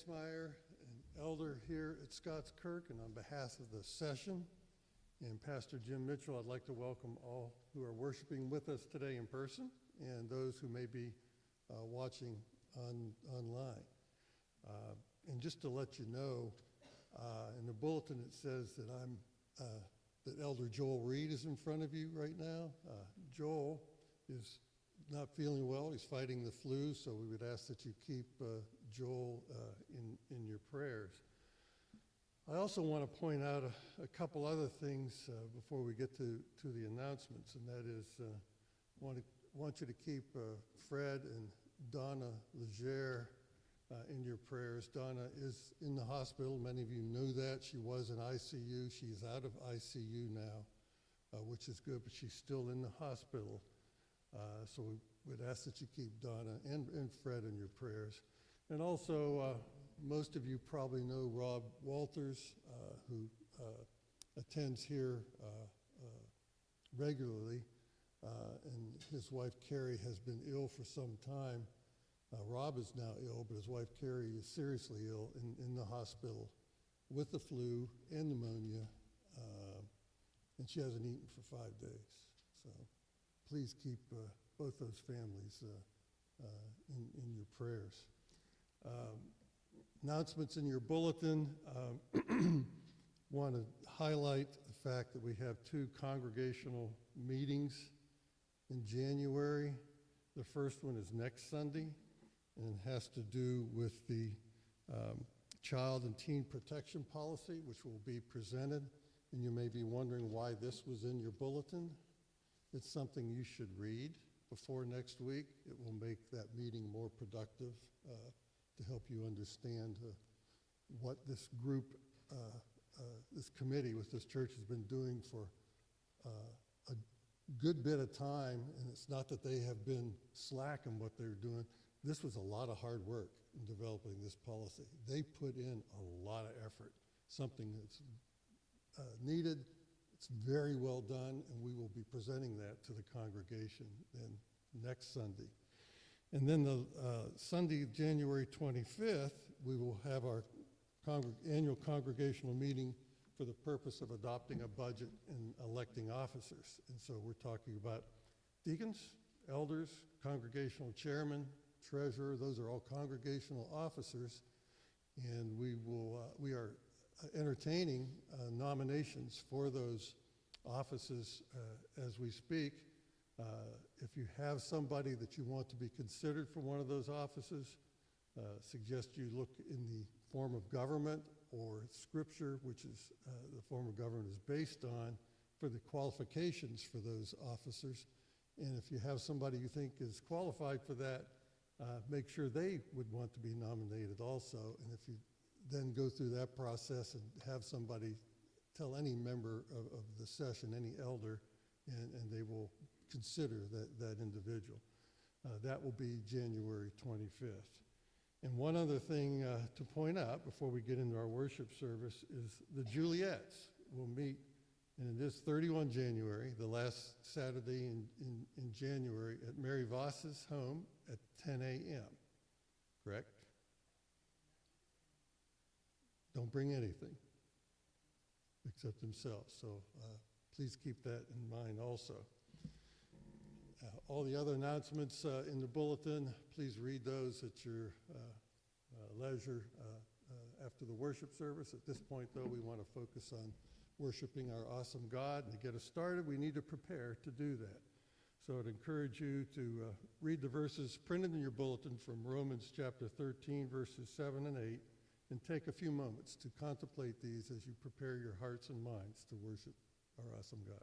Gansmeyer, an elder here at Scots Kirk, and on behalf of the session and Pastor Jim Mitchell, I'd like to welcome all who are worshiping with us today in person and those who may be watching online. And just to let you know, in the bulletin it says that that Elder Joel Reed is in front of you right now. Joel is not feeling well. He's fighting the flu, so we would ask that you keep Joel in your prayers. I also want to point out a couple other things before we get to the announcements, and that is want you to keep Fred and Donna Legere in your prayers. Donna is in the hospital. Many of you know that. She was in ICU. She's out of ICU now, which is good, but she's still in the hospital. So we would ask that you keep Donna and Fred in your prayers. And also, most of you probably know Rob Walters, who attends here regularly, and his wife Carrie has been ill for some time. Rob is now ill, but his wife Carrie is seriously ill in the hospital with the flu and pneumonia, and she hasn't eaten for 5 days. So please keep both those families in your prayers. Announcements in your bulletin. Want to highlight the fact that we have 2 congregational meetings in January. The first one is next Sunday, and it has to do with the child and teen protection policy, which will be presented. And you may be wondering why this was in your bulletin. It's something you should read before next week. It will make that meeting more productive to help you understand what this group, this committee with this church has been doing for a good bit of time. And it's not that they have been slack in what they're doing. This was a lot of hard work in developing this policy. They put in a lot of effort, something that's needed. It's very well done, and we will be presenting that to the congregation then next Sunday. And then the Sunday, January 25th, we will have our annual congregational meeting for the purpose of adopting a budget and electing officers. And so we're talking about deacons, elders, congregational chairman, treasurer. Those are all congregational officers, and we are entertaining nominations for those offices as we speak. If you have somebody that you want to be considered for one of those offices, suggest you look in the form of government or scripture, which is the form of government is based on, for the qualifications for those officers. And if you have somebody you think is qualified for that, make sure they would want to be nominated also. And if you then go through that process and have somebody tell any member of the session, any elder, and they will consider that individual. That will be January 25th. And one other thing to point out before we get into our worship service is the Juliets will meet, and it is 31 January, the last Saturday in January, at Mary Voss's home at 10 a.m., correct? Don't bring anything except themselves. So please keep that in mind also. All the other announcements in the bulletin, please read those at your leisure after the worship service. At this point, though, we want to focus on worshiping our awesome God. And to get us started, we need to prepare to do that. So I'd encourage you to read the verses printed in your bulletin from Romans chapter 13, verses 7 and 8, and take a few moments to contemplate these as you prepare your hearts and minds to worship our awesome God.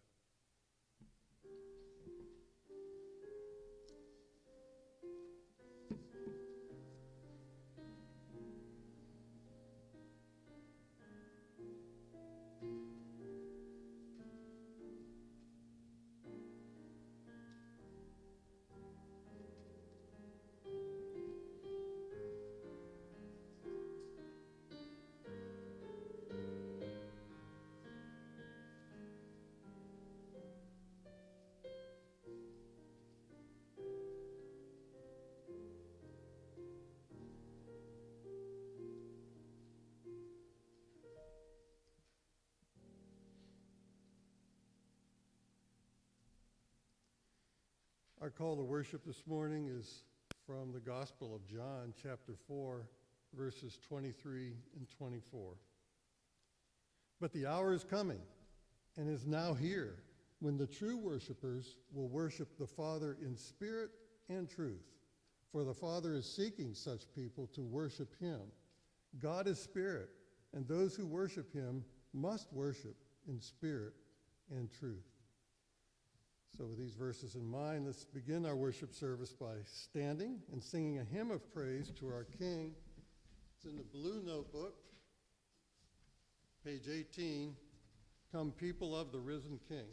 Our call to worship this morning is from the Gospel of John, chapter 4, verses 23 and 24. But the hour is coming and is now here when the true worshipers will worship the Father in spirit and truth. For the Father is seeking such people to worship him. God is spirit, and those who worship him must worship in spirit and truth. So with these verses in mind, let's begin our worship service by standing and singing a hymn of praise to our King. It's in the blue notebook, page 18, Come People of the Risen King.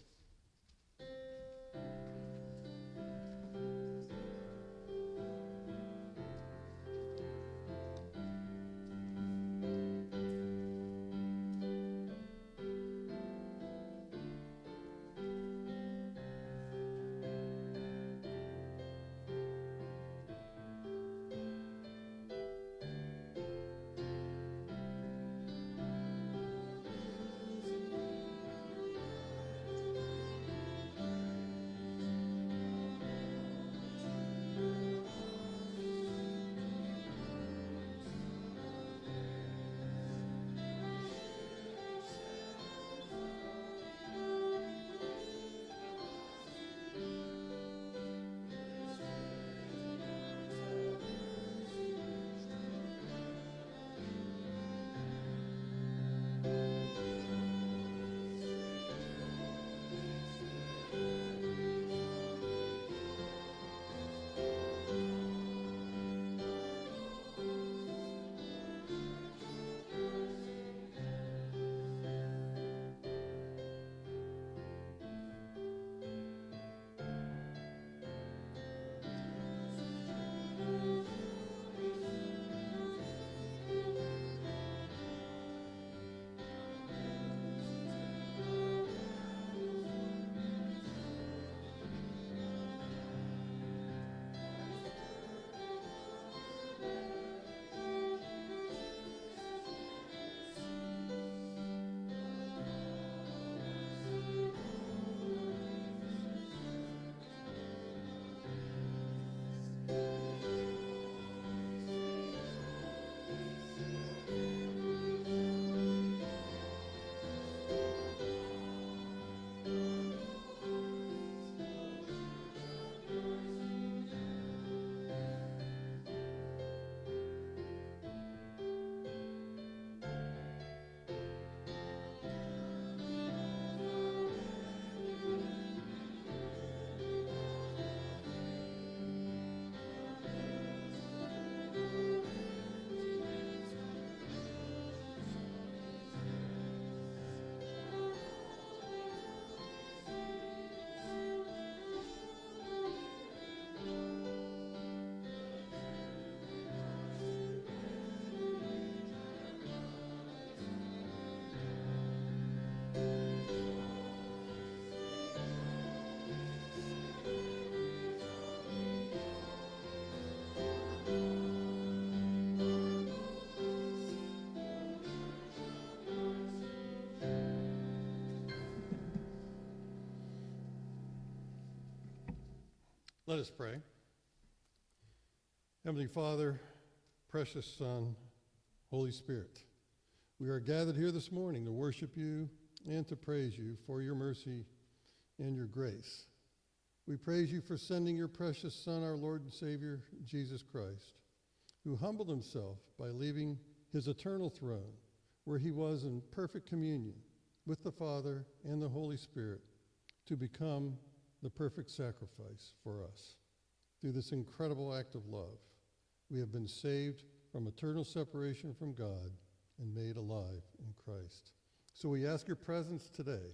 Let us pray. Heavenly Father, precious Son, Holy Spirit, we are gathered here this morning to worship you and to praise you for your mercy and your grace. We praise you for sending your precious Son, our Lord and Savior, Jesus Christ, who humbled himself by leaving his eternal throne, where he was in perfect communion with the Father and the Holy Spirit, to become the perfect sacrifice for us. Through this incredible act of love, we have been saved from eternal separation from God and made alive in Christ. So we ask your presence today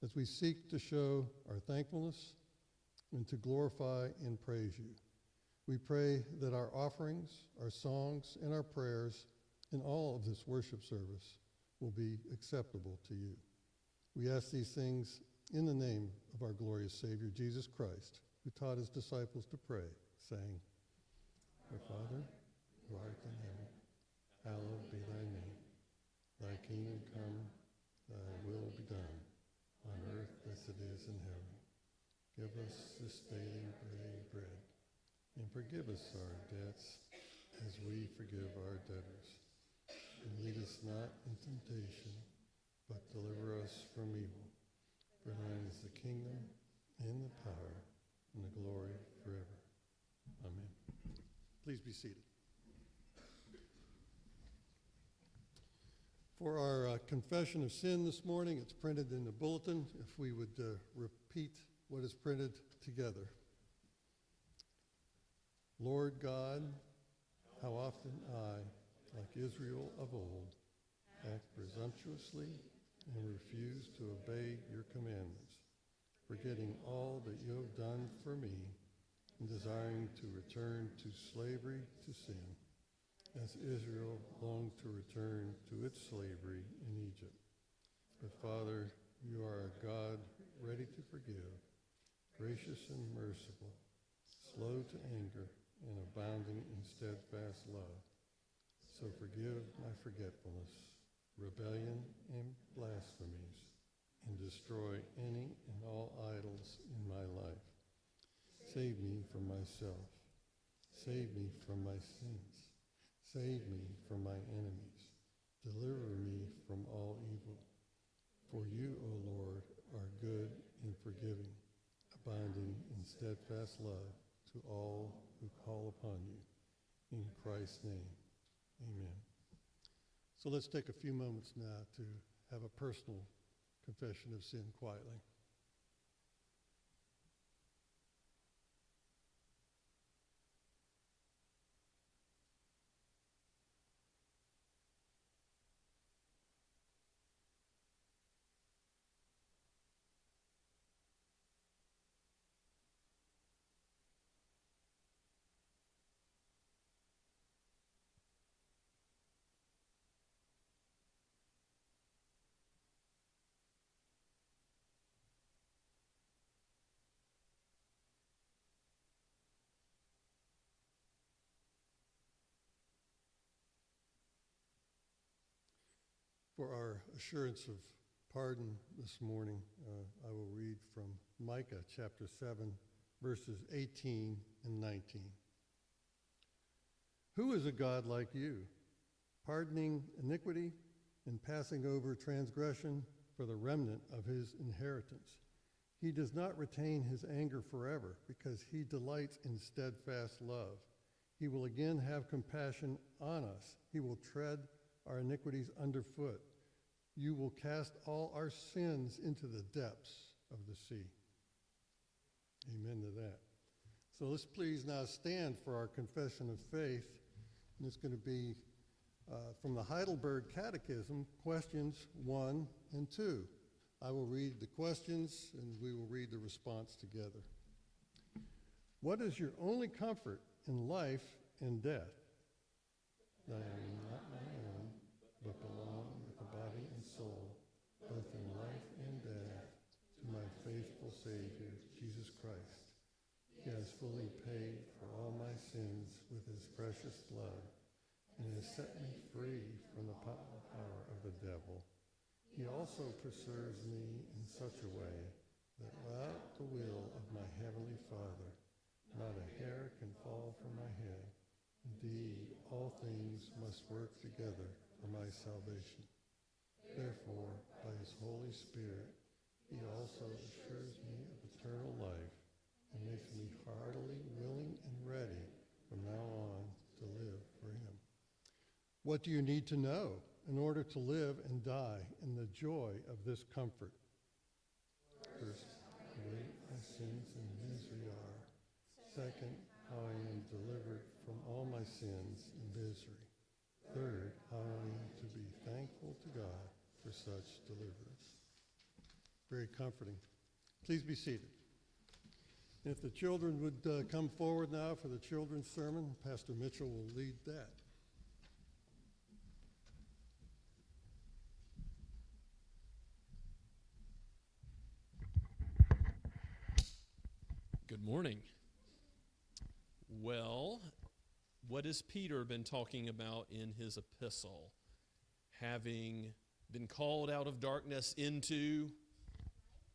as we seek to show our thankfulness and to glorify and praise you. We pray that our offerings, our songs, and our prayers in all of this worship service will be acceptable to you. We ask these things in the name of our glorious Savior, Jesus Christ, who taught his disciples to pray, saying, Our Father, who art in heaven, hallowed be thy name. Thy kingdom come, thy will be done, on earth as it is in heaven. Give us this daily bread, and forgive us our debts as we forgive our debtors. And lead us not in temptation, but deliver us from evil. For thine is the kingdom, and the power, and the glory forever. Amen. Please be seated. For our confession of sin this morning, it's printed in the bulletin. If we would repeat what is printed together. Lord God, how often I, like Israel of old, act presumptuously and refuse to obey your commandments, forgetting all that you have done for me and desiring to return to slavery to sin, as Israel longed to return to its slavery in Egypt. But Father, you are a God ready to forgive, gracious and merciful, slow to anger, and abounding in steadfast love. So forgive my forgetfulness, rebellion, and blasphemies, and destroy any and all idols in my life. Save me from myself. Save me from my sins. Save me from my enemies. Deliver me from all evil. For you, O Lord, are good and forgiving, abounding in steadfast love to all who call upon you. In Christ's name, amen. So let's take a few moments now to have a personal confession of sin quietly. For our assurance of pardon this morning, I will read from Micah chapter 7, verses 18 and 19. Who is a God like you, pardoning iniquity and passing over transgression for the remnant of his inheritance? He does not retain his anger forever, because he delights in steadfast love. He will again have compassion on us. He will tread our iniquities underfoot. You will cast all our sins into the depths of the sea. Amen to that. So let's please now stand for our confession of faith. And it's going to be from the Heidelberg Catechism, questions 1 and 2. I will read the questions and we will read the response together. What is your only comfort in life and death? That I am not my own, but belong with the body and soul, both in life and death, to my faithful Savior, Jesus Christ. He has fully paid for all my sins with his precious blood, and has set me free from the power of the devil. He also preserves me in such a way that without the will of my heavenly Father, not a hair can fall from my head. Indeed, all things must work together for my salvation. Therefore, by his Holy Spirit, he also assures me of eternal life and makes me heartily willing and ready from now on to live for him. What do you need to know in order to live and die in the joy of this comfort? First, how great my sins and misery are. Second, how I am delivered from all my sins and misery. Third, how I am to be thankful to God for such deliverance. Very comforting. Please be seated. If the children would come forward now for the children's sermon, Pastor Mitchell will lead that. Good morning. Well, what has Peter been talking about in his epistle? Having been called out of darkness into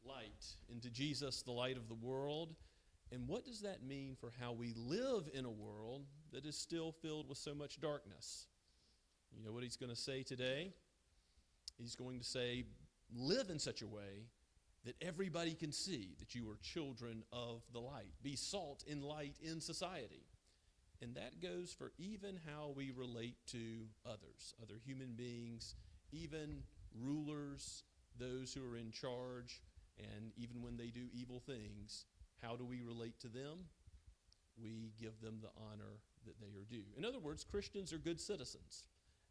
light, into Jesus, the light of the world. And what does that mean for how we live in a world that is still filled with so much darkness? You know what he's going to say today? He's going to say, live in such a way that everybody can see that you are children of the light. Be salt and light in society. And that goes for even how we relate to others, other human beings, even rulers, those who are in charge, and even when they do evil things, how do we relate to them? We give them the honor that they are due. In other words, Christians are good citizens.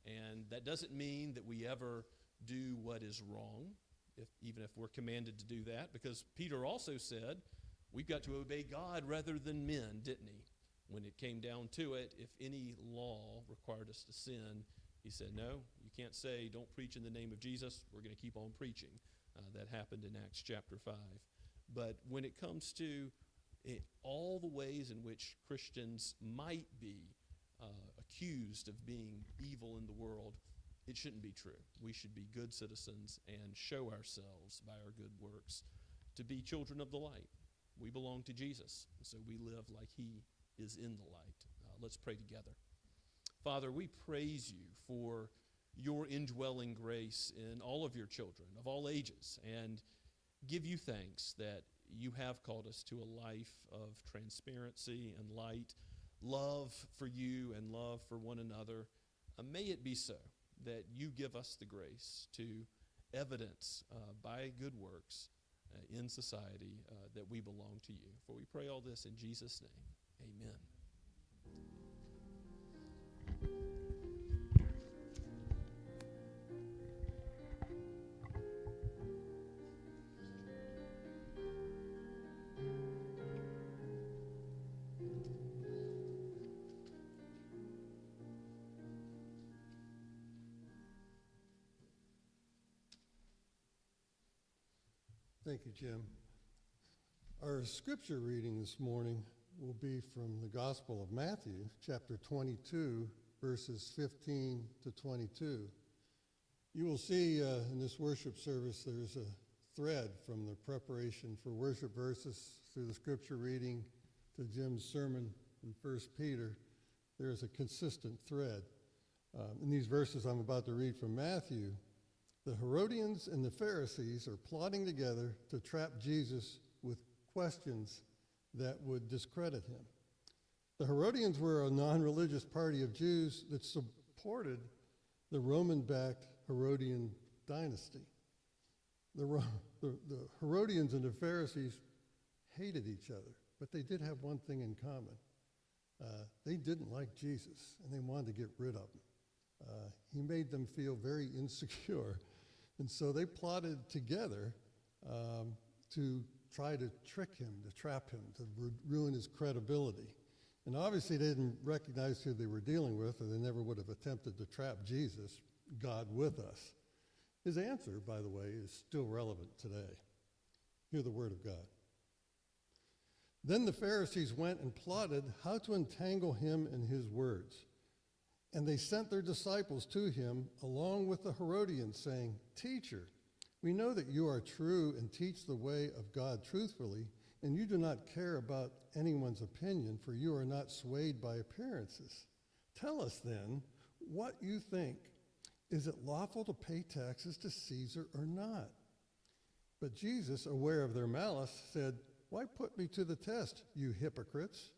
And that doesn't mean that we ever do what is wrong, even if we're commanded to do that, because Peter also said we've got to obey God rather than men, didn't he? When it came down to it, if any law required us to sin, he said, no, you can't say, don't preach in the name of Jesus. We're going to keep on preaching. That happened in Acts chapter 5. But when it comes to all the ways in which Christians might be accused of being evil in the world, it shouldn't be true. We should be good citizens and show ourselves by our good works to be children of the light. We belong to Jesus, and so we live like he is in the light. Let's pray together. Father, we praise you for your indwelling grace in all of your children of all ages, and give you thanks that you have called us to a life of transparency and light, love for you and love for one another. May it be so that you give us the grace to evidence by good works in society that we belong to you. For we pray all this in Jesus' name. Amen. Thank you, Jim. Our scripture reading this morning will be from the Gospel of Matthew, chapter 22, verses 15 to 22. You will see in this worship service there's a thread from the preparation for worship verses through the scripture reading to Jim's sermon in 1 Peter. There's a consistent thread. In these verses I'm about to read from Matthew, the Herodians and the Pharisees are plotting together to trap Jesus with questions that would discredit him. The Herodians were a non-religious party of Jews that supported the Roman-backed Herodian dynasty. The Herodians and the Pharisees hated each other, but they did have one thing in common. They didn't like Jesus, and they wanted to get rid of him. He made them feel very insecure. And so they plotted together to try to trick him, to trap him, to ruin his credibility. And obviously they didn't recognize who they were dealing with, or they never would have attempted to trap Jesus, God with us. His answer, by the way, is still relevant today. Hear the word of God. Then the Pharisees went and plotted how to entangle him in his words. And they sent their disciples to him along with the Herodians, saying, Teacher, we know that you are true and teach the way of God truthfully, and you do not care about anyone's opinion, for you are not swayed by appearances. Tell us then what you think. Is it lawful to pay taxes to Caesar or not? But Jesus, aware of their malice, said, Why put me to the test, you hypocrites?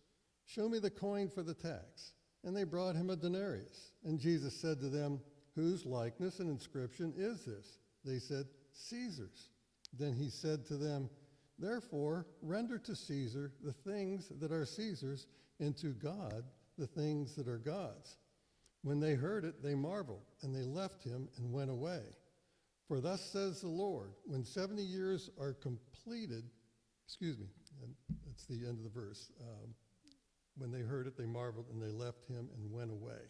Show me the coin for the tax. And they brought him a denarius. And Jesus said to them, Whose likeness and inscription is this? They said, Caesar's. Then he said to them, Therefore, render to Caesar the things that are Caesar's, and to God the things that are God's. When they heard it, they marveled, and they left him and went away. For thus says the Lord, when 70 years are completed, and that's the end of the verse. When they heard it, they marveled, and they left him and went away.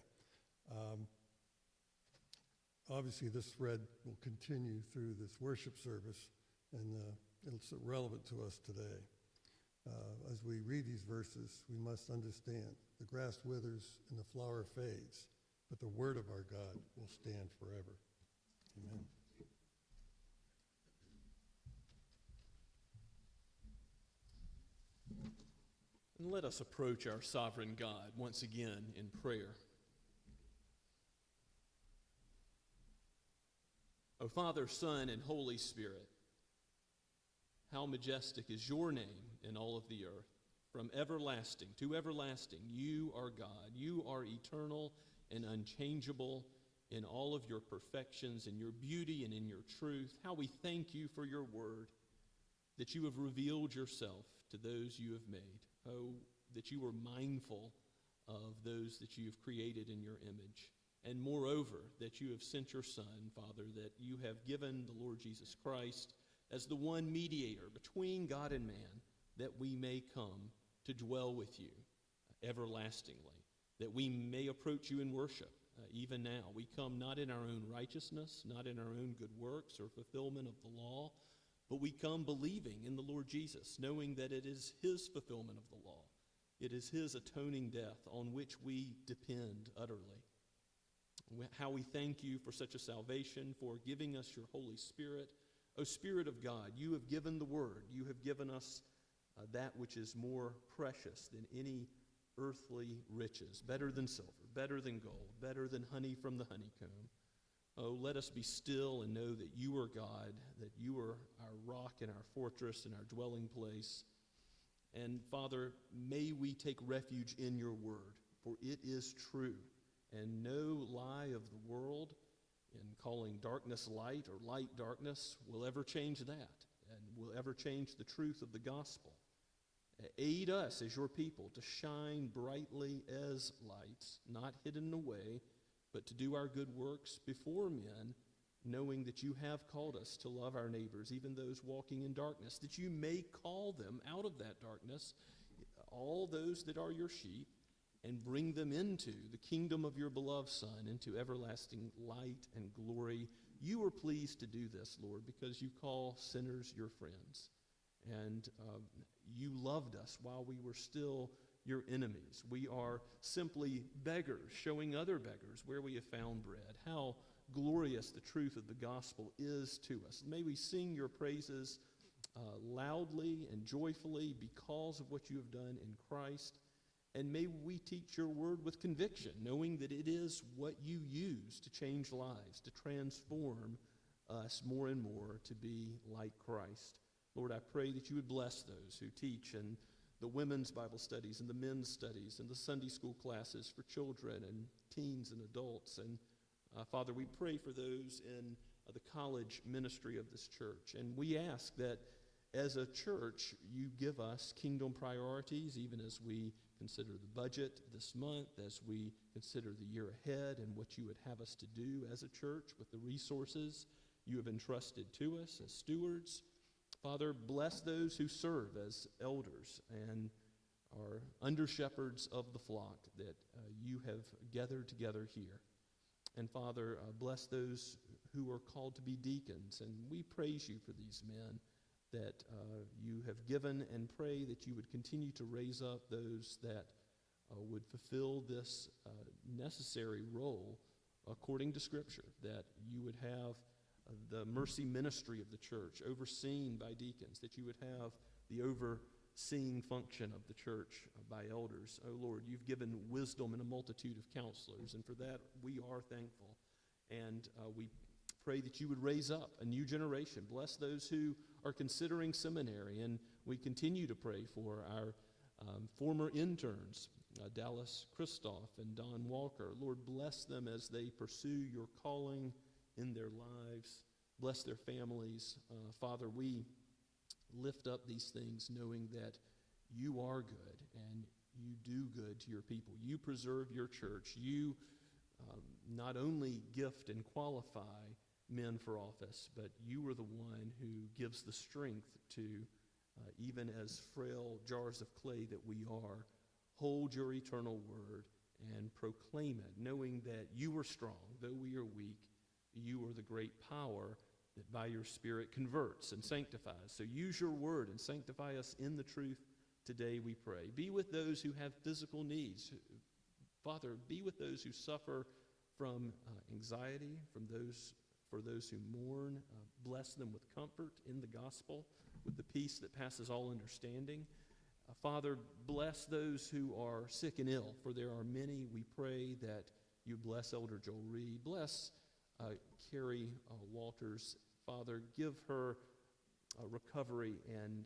Obviously, this thread will continue through this worship service, and it's relevant to us today. As we read these verses, we must understand the grass withers and the flower fades, but the word of our God will stand forever. Amen. And let us approach our sovereign God once again in prayer. O Father, Son, and Holy Spirit, how majestic is your name in all of the earth. From everlasting to everlasting, you are God. You are eternal and unchangeable in all of your perfections, in your beauty, and in your truth. How we thank you for your word, that you have revealed yourself to those you have made. Oh, that you were mindful of those that you have created in your image. And moreover, that you have sent your Son, Father, that you have given the Lord Jesus Christ as the one mediator between God and man, that we may come to dwell with you everlastingly, that we may approach you in worship even now. We come not in our own righteousness, not in our own good works or fulfillment of the law, but we come believing in the Lord Jesus, knowing that it is his fulfillment of the law. It is his atoning death on which we depend utterly. How we thank you for such a salvation, for giving us your Holy Spirit. O Spirit of God, you have given the word. You have given us that which is more precious than any earthly riches, better than silver, better than gold, better than honey from the honeycomb. Oh, let us be still and know that you are God, that you are our rock and our fortress and our dwelling place. And Father, may we take refuge in your word, for it is true. And no lie of the world in calling darkness light or light darkness will ever change that and will ever change the truth of the gospel. Aid us as your people to shine brightly as lights, not hidden away, but to do our good works before men, knowing that you have called us to love our neighbors, even those walking in darkness, that you may call them out of that darkness, all those that are your sheep, and bring them into the kingdom of your beloved Son, into everlasting light and glory. You are pleased to do this, Lord, because you call sinners your friends. And you loved us while we were still your enemies. We are simply beggars, showing other beggars where we have found bread. How glorious the truth of the gospel is to us. May we sing your praises loudly and joyfully because of what you have done in Christ. And may we teach your word with conviction, knowing that it is what you use to change lives, to transform us more and more to be like Christ. Lord, I pray that you would bless those who teach in the women's Bible studies and the men's studies and the Sunday school classes for children and teens and adults. And Father, we pray for those in the college ministry of this church. And we ask that as a church, you give us kingdom priorities, even as we consider the budget this month, as we consider the year ahead and what you would have us to do as a church with the resources you have entrusted to us as stewards. Father, bless those who serve as elders and are under-shepherds of the flock that you have gathered together here. And Father, bless those who are called to be deacons. And we praise you for these men that you have given, and pray that you would continue to raise up those that would fulfill this necessary role according to Scripture, that you would have the mercy ministry of the church overseen by deacons, that you would have the overseeing function of the church by elders. Oh Lord, you've given wisdom and a multitude of counselors, and for that we are thankful. And we pray that you would raise up a new generation. Bless those who are considering seminary, and we continue to pray for our former interns, Dallas Christoph and Don Walker. Lord, bless them as they pursue your calling in their lives. Bless their families. Father, we lift up these things knowing that you are good and you do good to your people. You preserve your church. You not only gift and qualify men for office, but you are the one who gives the strength to, even as frail jars of clay that we are, hold your eternal word and proclaim it, knowing that you are strong, though we are weak. You are the great power that by your Spirit converts and sanctifies. So use your word and sanctify us in the truth today, we pray. Be with those who have physical needs. Father, be with those who suffer from anxiety, for those who mourn. Bless them with comfort in the gospel, with the peace that passes all understanding. Father, bless those who are sick and ill, for there are many. We pray that you bless Elder Joel Reed. Bless Carrie Walters. Father, give her recovery and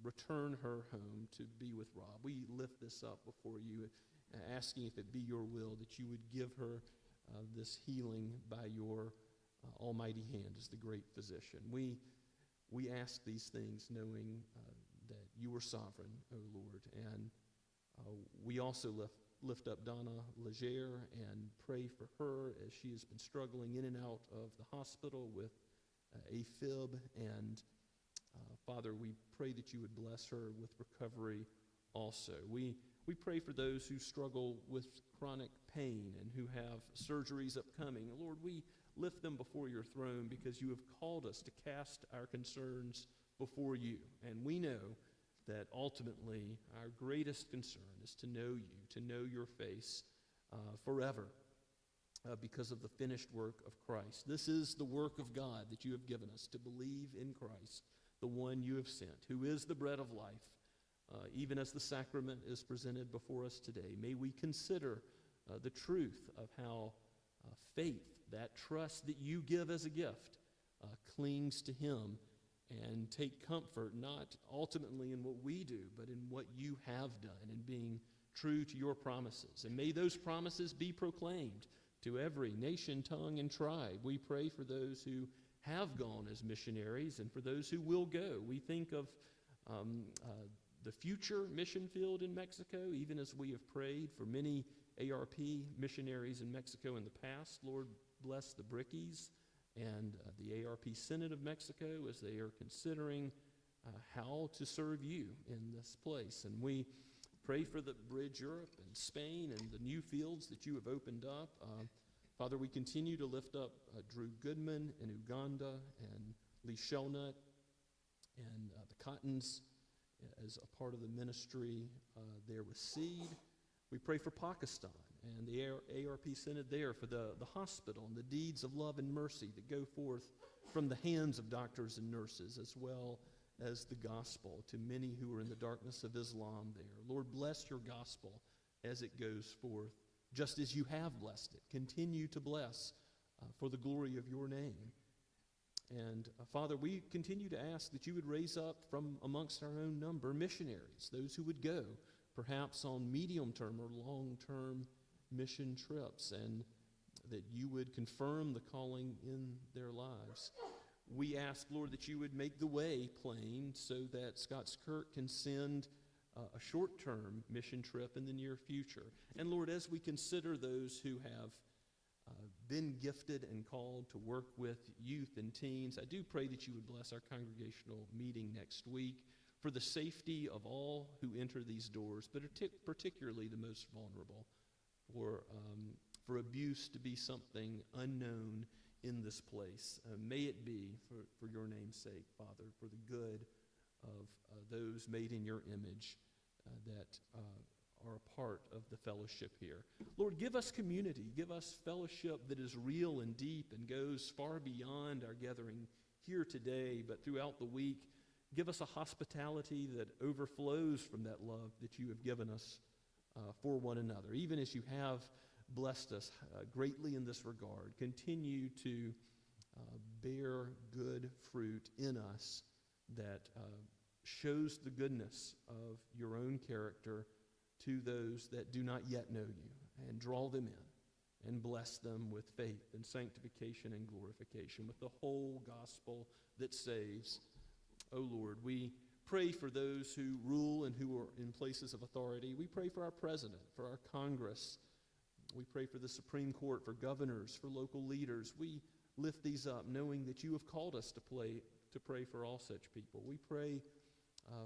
return her home to be with Rob. We lift this up before you, asking if it be your will that you would give her this healing by your almighty hand as the great physician. We ask these things knowing that you are sovereign, O Lord. And we also lift up Donna Legere and pray for her as she has been struggling in and out of the hospital with AFib. And Father, we pray that you would bless her with recovery also. We pray for those who struggle with chronic pain and who have surgeries upcoming. Lord, we lift them before your throne because you have called us to cast our concerns before you. And we know that ultimately our greatest concern is to know you, to know your face forever because of the finished work of Christ. This is the work of God that you have given us, to believe in Christ, the one you have sent, who is the bread of life. Even as the sacrament is presented before us today, may we consider the truth of how faith, that trust that you give as a gift, clings to him, and take comfort not ultimately in what we do, but in what you have done, and being true to your promises. And may those promises be proclaimed to every nation, tongue, and tribe. We pray for those who have gone as missionaries and for those who will go. We think of the future mission field in Mexico, even as we have prayed for many ARP missionaries in Mexico in the past. Lord, bless the Brickies and the ARP Synod of Mexico as they are considering how to serve you in this place. And we pray for the Bridge Europe and Spain and the new fields that you have opened up. Father, we continue to lift up Drew Goodman in Uganda and Lee Shelnut and the Cottons as a part of the ministry there with Seed. We pray for Pakistan and the ARP Synod there, for the hospital and the deeds of love and mercy that go forth from the hands of doctors and nurses, as well as the gospel to many who are in the darkness of Islam there. Lord, bless your gospel as it goes forth, just as you have blessed it. Continue to bless for the glory of your name. And Father, we continue to ask that you would raise up from amongst our own number missionaries, those who would go perhaps on medium-term or long-term mission trips, and that you would confirm the calling in their lives. We ask, Lord, that you would make the way plain so that Scots Kirk can send a short-term mission trip in the near future. And Lord, as we consider those who have been gifted and called to work with youth and teens, I do pray that you would bless our congregational meeting next week for the safety of all who enter these doors, but particularly the most vulnerable, for abuse to be something unknown in this place. May it be, for your name's sake, Father, for the good of those made in your image that are a part of the fellowship here. Lord, give us community. Give us fellowship that is real and deep and goes far beyond our gathering here today, but throughout the week. Give us a hospitality that overflows from that love that you have given us for one another. Even as you have blessed us greatly in this regard, continue to bear good fruit in us that shows the goodness of your own character to those that do not yet know you, and draw them in and bless them with faith and sanctification and glorification, with the whole gospel that saves. Oh Lord, we pray for those who rule and who are in places of authority. We pray for our president, for our Congress. We pray for the Supreme Court, for governors, for local leaders. We lift these up knowing that you have called us to pray for all such people. We pray,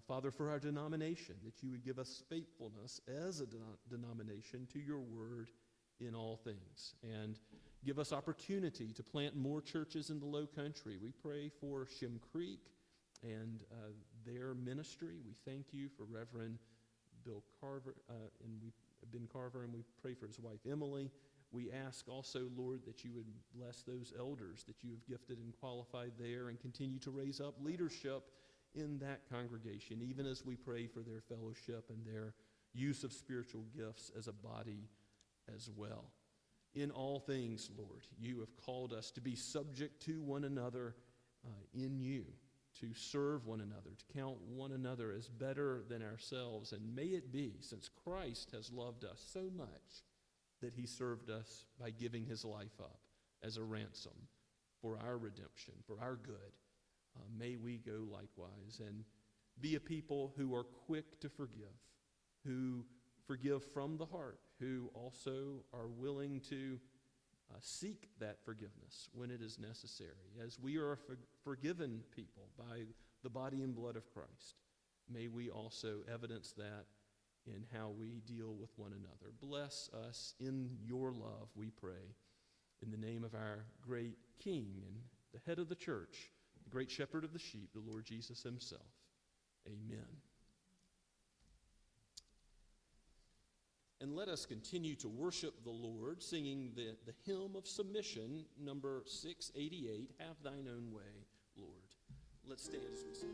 Father, for our denomination, that you would give us faithfulness as a denomination to your word in all things, and give us opportunity to plant more churches in the Low Country. We pray for Shem Creek and their ministry. We thank you for Reverend Bill Carver Ben Carver, and we pray for his wife Emily. We ask also, Lord, that you would bless those elders that you have gifted and qualified there, and continue to raise up leadership in that congregation, even as we pray for their fellowship and their use of spiritual gifts as a body as well. In all things, Lord, you have called us to be subject to one another in you, to serve one another, to count one another as better than ourselves. And may it be, since Christ has loved us so much, that he served us by giving his life up as a ransom for our redemption, for our good. May we go likewise and be a people who are quick to forgive, who forgive from the heart, who also are willing to seek that forgiveness when it is necessary. As we are a forgiven people by the body and blood of Christ, may we also evidence that in how we deal with one another. Bless us in your love, we pray, in the name of our great King and the head of the church, the great shepherd of the sheep, the Lord Jesus himself. Amen. And let us continue to worship the Lord, singing the hymn of submission, number 688, Have Thine Own Way, Lord. Let's stand as we sing.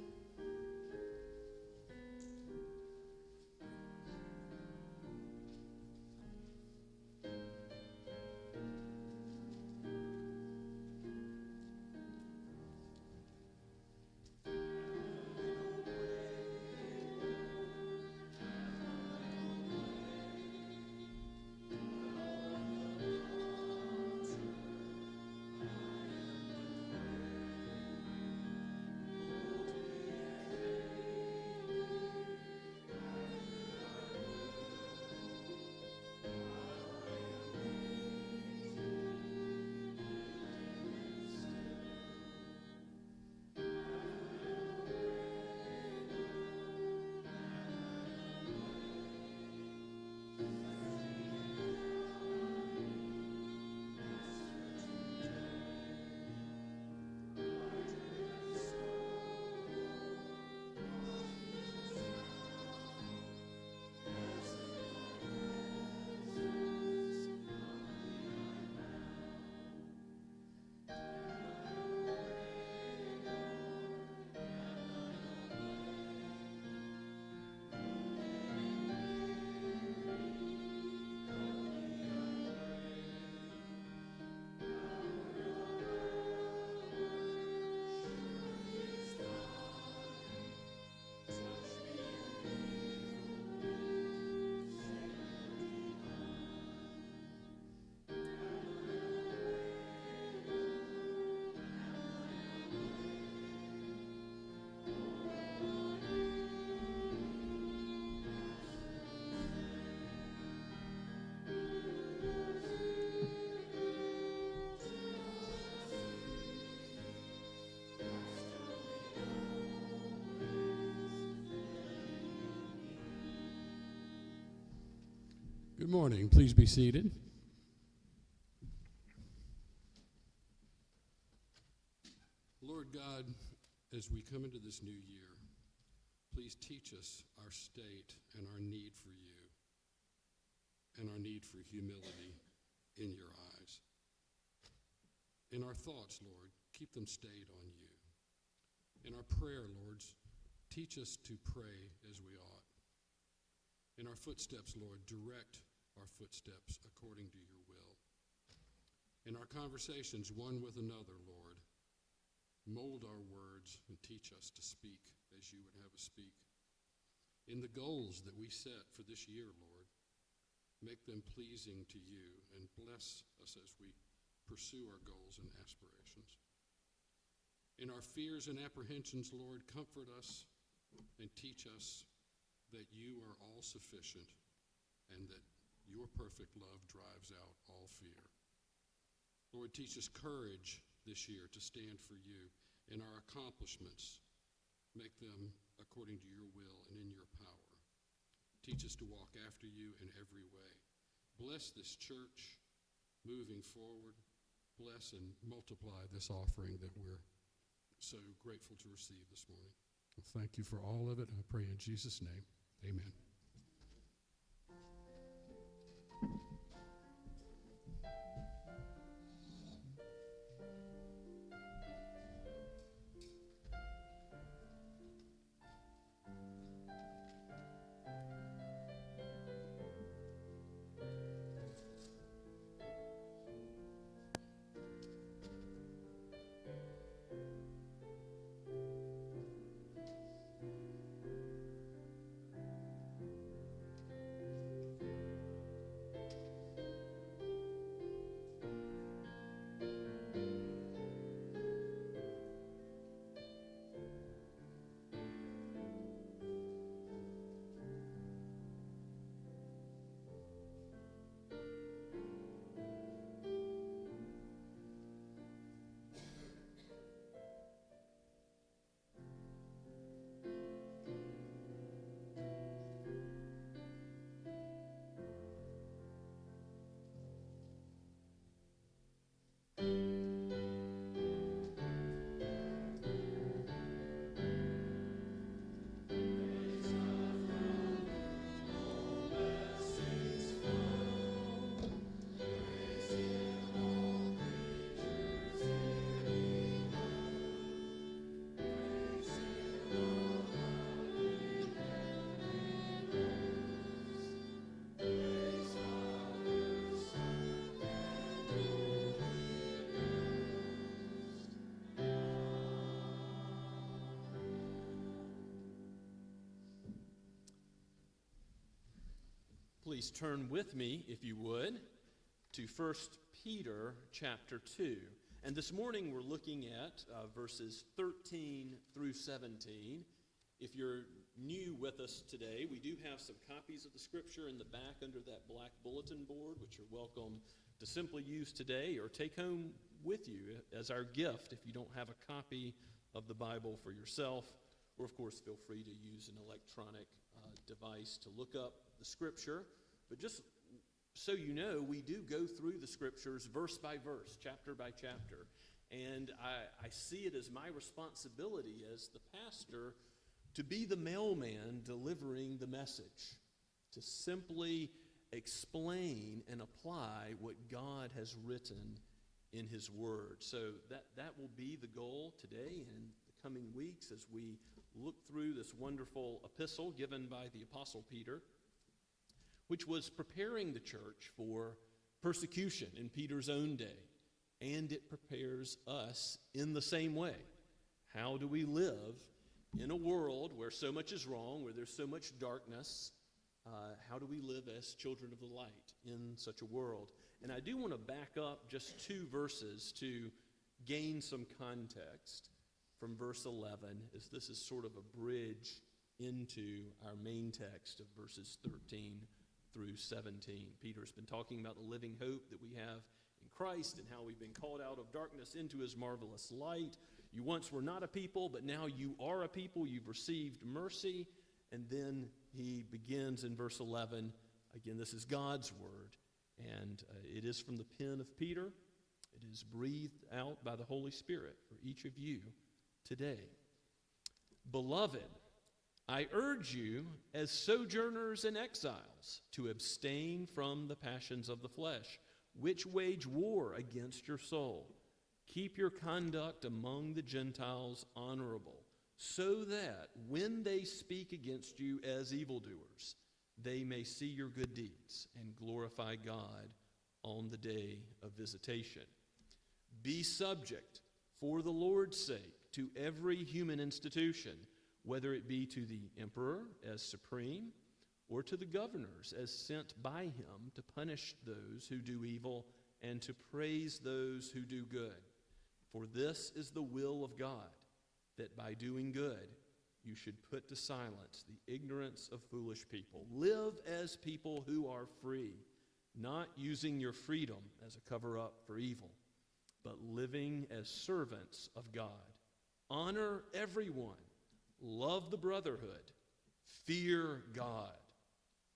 Good morning. Please be seated. Lord God, as we come into this new year, please teach us our state and our need for you and our need for humility in your eyes. In our thoughts, Lord, keep them stayed on you. In our prayer, Lord, teach us to pray as we ought. In our footsteps, Lord, direct our footsteps according to your will. In our conversations one with another, Lord, mold our words and teach us to speak as you would have us speak. In the goals that we set for this year, Lord, make them pleasing to you and bless us as we pursue our goals and aspirations. In our fears and apprehensions, Lord, comfort us and teach us that you are all sufficient and that your perfect love drives out all fear. Lord, teach us courage this year to stand for you. In our accomplishments, make them according to your will and in your power. Teach us to walk after you in every way. Bless this church moving forward. Bless and multiply this offering that we're so grateful to receive this morning. Thank you for all of it. I pray in Jesus' name. Amen. please turn with me, if you would, to 1 Peter chapter 2. And this morning we're looking at verses 13 through 17. If you're new with us today, we do have some copies of the scripture in the back under that black bulletin board, which you're welcome to simply use today or take home with you as our gift if you don't have a copy of the Bible for yourself. Or, of course, feel free to use an electronic device to look up the scripture. But just so you know, we do go through the scriptures verse by verse, chapter by chapter. And I see it as my responsibility as the pastor to be the mailman delivering the message, to simply explain and apply what God has written in his word. So that will be the goal today and the coming weeks as we look through this wonderful epistle given by the Apostle Peter, which was preparing the church for persecution in Peter's own day. And it prepares us in the same way. How do we live in a world where so much is wrong, where there's so much darkness? How do we live as children of the light in such a world? And I do want to back up just 2 verses to gain some context from verse 11, as this is sort of a bridge into our main text of verses 13 through 17. Peter's been talking about the living hope that we have in Christ and how we've been called out of darkness into his marvelous light. You once were not a people, but now you are a people. You've received mercy. And then he begins in verse 11. Again, this is God's word, and it is from the pen of Peter. It is breathed out by the Holy Spirit for each of you today. Beloved, I urge you, as sojourners and exiles, to abstain from the passions of the flesh, which wage war against your soul. Keep your conduct among the Gentiles honorable, so that when they speak against you as evildoers, they may see your good deeds and glorify God on the day of visitation. Be subject, for the Lord's sake, to every human institution, whether it be to the emperor as supreme, or to the governors as sent by him to punish those who do evil and to praise those who do good. For this is the will of God, that by doing good you should put to silence the ignorance of foolish people. Live as people who are free, not using your freedom as a cover-up for evil, but living as servants of God. Honor everyone. Love the brotherhood. Fear God.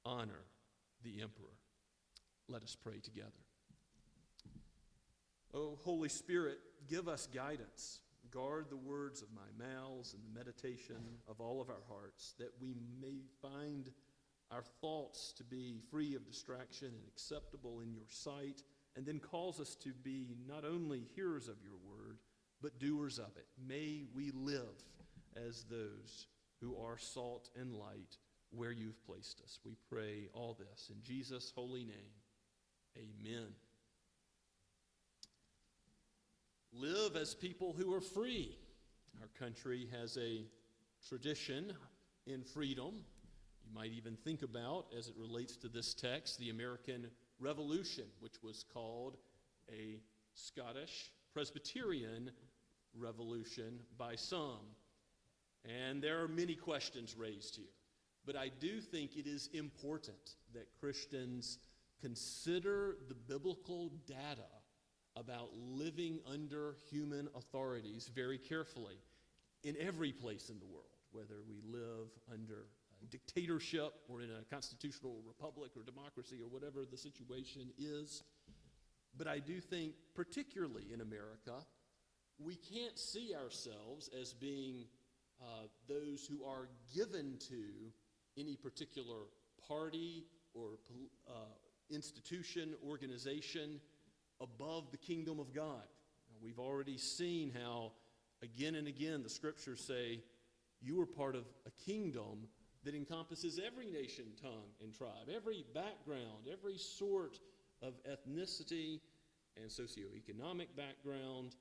Honor the emperor. Let us pray together. Oh, Holy Spirit, give us guidance. Guard the words of my mouths and the meditation of all of our hearts, that we may find our thoughts to be free of distraction and acceptable in your sight, and then cause us to be not only hearers of your word, but doers of it. May we live as those who are salt and light where you've placed us. We pray all this in Jesus' holy name. Amen. Live as people who are free. Our country has a tradition in freedom. You might even think about, as it relates to this text, the American Revolution, which was called a Scottish Presbyterian revolution by some. And there are many questions raised here. But I do think it is important that Christians consider the biblical data about living under human authorities very carefully in every place in the world, whether we live under a dictatorship or in a constitutional republic or democracy or whatever the situation is. But I do think, particularly in America, we can't see ourselves as being those who are given to any particular party or institution, organization above the kingdom of God. Now, we've already seen how again and again the scriptures say you are part of a kingdom that encompasses every nation, tongue, and tribe, every background, every sort of ethnicity and socioeconomic background,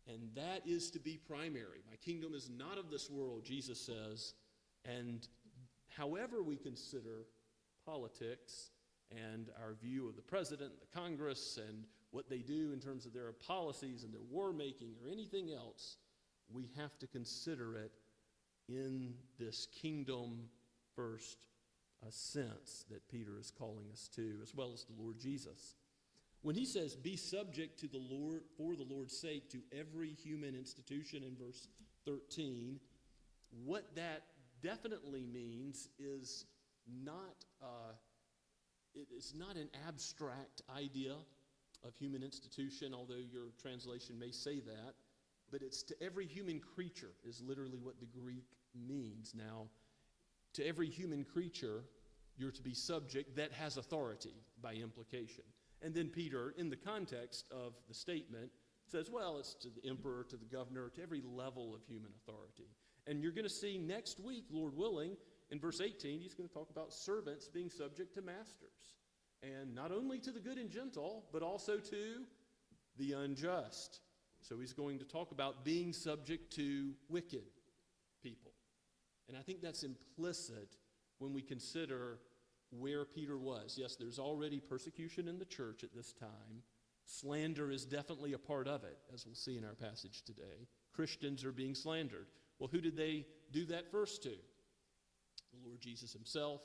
and that is to be primary. My kingdom is not of this world, Jesus says, and however we consider politics and our view of the president, the Congress, and what they do in terms of their policies and their war making or anything else, we have to consider it in this kingdom first sense that Peter is calling us to, as well as the Lord Jesus. When he says, be subject to the Lord for the Lord's sake to every human institution in verse 13, what that definitely means is not it's not an abstract idea of human institution, although your translation may say that, but it's to every human creature is literally what the Greek means. Now, to every human creature, you're to be subject that has authority by implication. And then Peter, in the context of the statement, says, well, it's to the emperor, to the governor, to every level of human authority. And you're going to see next week, Lord willing, in verse 18, he's going to talk about servants being subject to masters. And not only to the good and gentle, but also to the unjust. So he's going to talk about being subject to wicked people. And I think that's implicit when we consider where Peter was. Yes, there's already persecution in the church at this time. Slander is definitely a part of it, as we'll see in our passage today. Christians are being slandered. Well, who did they do that first to? The Lord Jesus himself,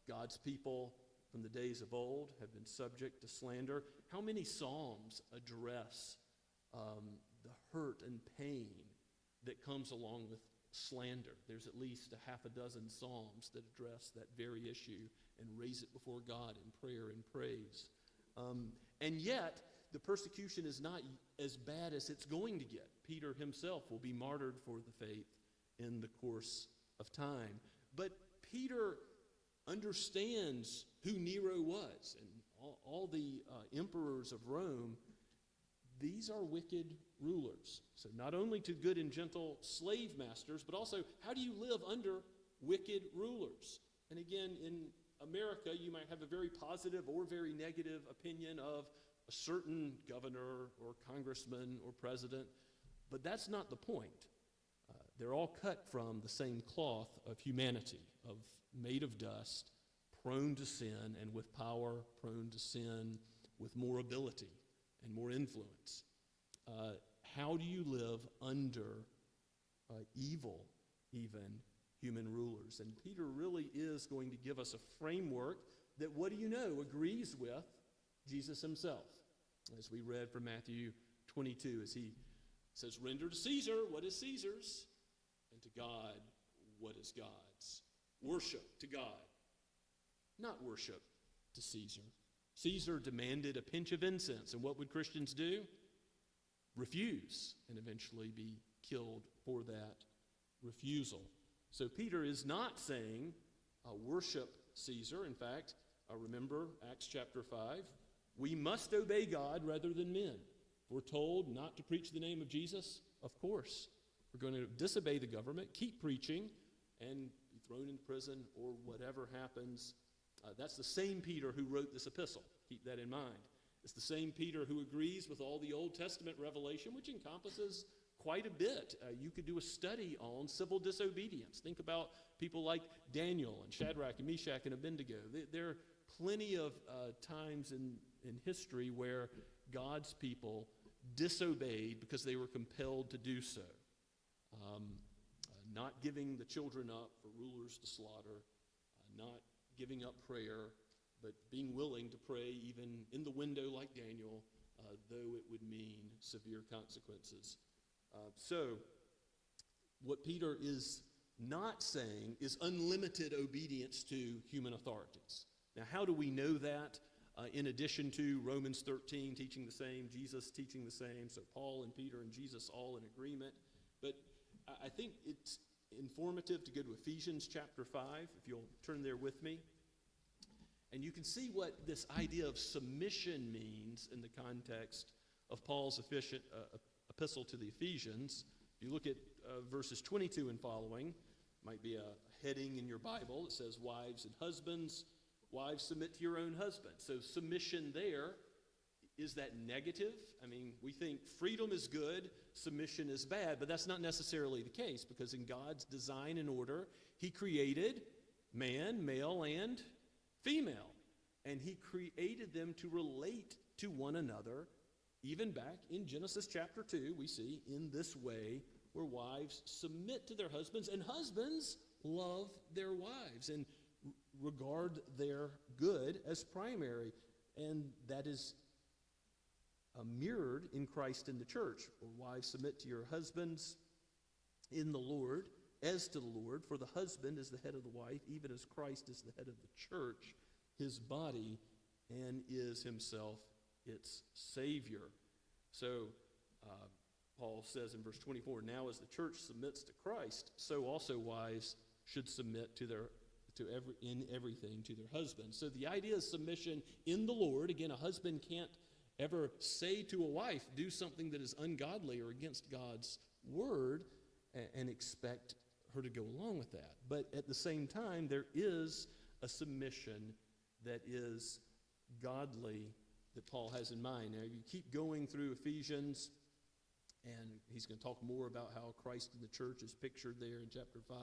God's people from the days of old have been subject to slander. How many psalms address the hurt and pain that comes along with slander? There's at least a half a dozen psalms that address that very issue and raise it before God in prayer and praise. And yet, the persecution is not as bad as it's going to get. Peter himself will be martyred for the faith in the course of time. But Peter understands who Nero was, and all the emperors of Rome. These are wicked rulers. So not only to good and gentle slave masters, but also how do you live under wicked rulers? And again, in America, you might have a very positive or very negative opinion of a certain governor or congressman or president, but that's not the point. They're all cut from the same cloth of humanity, made of dust, prone to sin, and with power, prone to sin, with more ability and more influence. How do you live under evil, even human rulers? And Peter really is going to give us a framework that, what do you know, agrees with Jesus himself. As we read from Matthew 22, as he says, render to Caesar what is Caesar's, and to God what is God's. Worship to God, not worship to Caesar. Caesar demanded a pinch of incense, and what would Christians do? Refuse, and eventually be killed for that refusal. So Peter is not saying worship Caesar. In fact, remember Acts chapter 5, we must obey God rather than men. We're told not to preach the name of Jesus. Of course, we're going to disobey the government, keep preaching, and be thrown in prison or whatever happens. That's the same Peter who wrote this epistle. Keep that in mind. It's the same Peter who agrees with all the Old Testament revelation, which encompasses quite a bit. You could do a study on civil disobedience. Think about people like Daniel and Shadrach and Meshach and Abednego. There are plenty of times in history where God's people disobeyed because they were compelled to do so. Not giving the children up for rulers to slaughter, not giving up prayer, but being willing to pray even in the window like Daniel, though it would mean severe consequences. So, what Peter is not saying is unlimited obedience to human authorities. Now, how do we know that? In addition to Romans 13 teaching the same, Jesus teaching the same, so Paul and Peter and Jesus all in agreement. But I think it's informative to go to Ephesians chapter 5, if you'll turn there with me. And you can see what this idea of submission means in the context of Paul's epistle to the Ephesians. If you look at verses 22 and following, might be a heading in your Bible that says, wives and husbands, wives submit to your own husband. So submission there, is that negative? I mean, we think freedom is good, submission is bad, but that's not necessarily the case, because in God's design and order, he created man, male, and female. and he created them to relate to one another. Even back in Genesis chapter 2, we see in this way where wives submit to their husbands, and husbands love their wives and regard their good as primary. And that is mirrored in Christ and the church. Wives, submit to your husbands in the Lord, as to the Lord, for the husband is the head of the wife, even as Christ is the head of the church, his body, and is himself its Savior. So, Paul says in verse 24, now as the church submits to Christ, so also wives should submit in everything to their husbands. So the idea is submission in the Lord. Again, a husband can't ever say to a wife, do something that is ungodly or against God's word, and expect her to go along with that. But at the same time, there is a submission that is godly that Paul has in mind. Now, you keep going through Ephesians, and he's going to talk more about how Christ in the church is pictured there in chapter 5.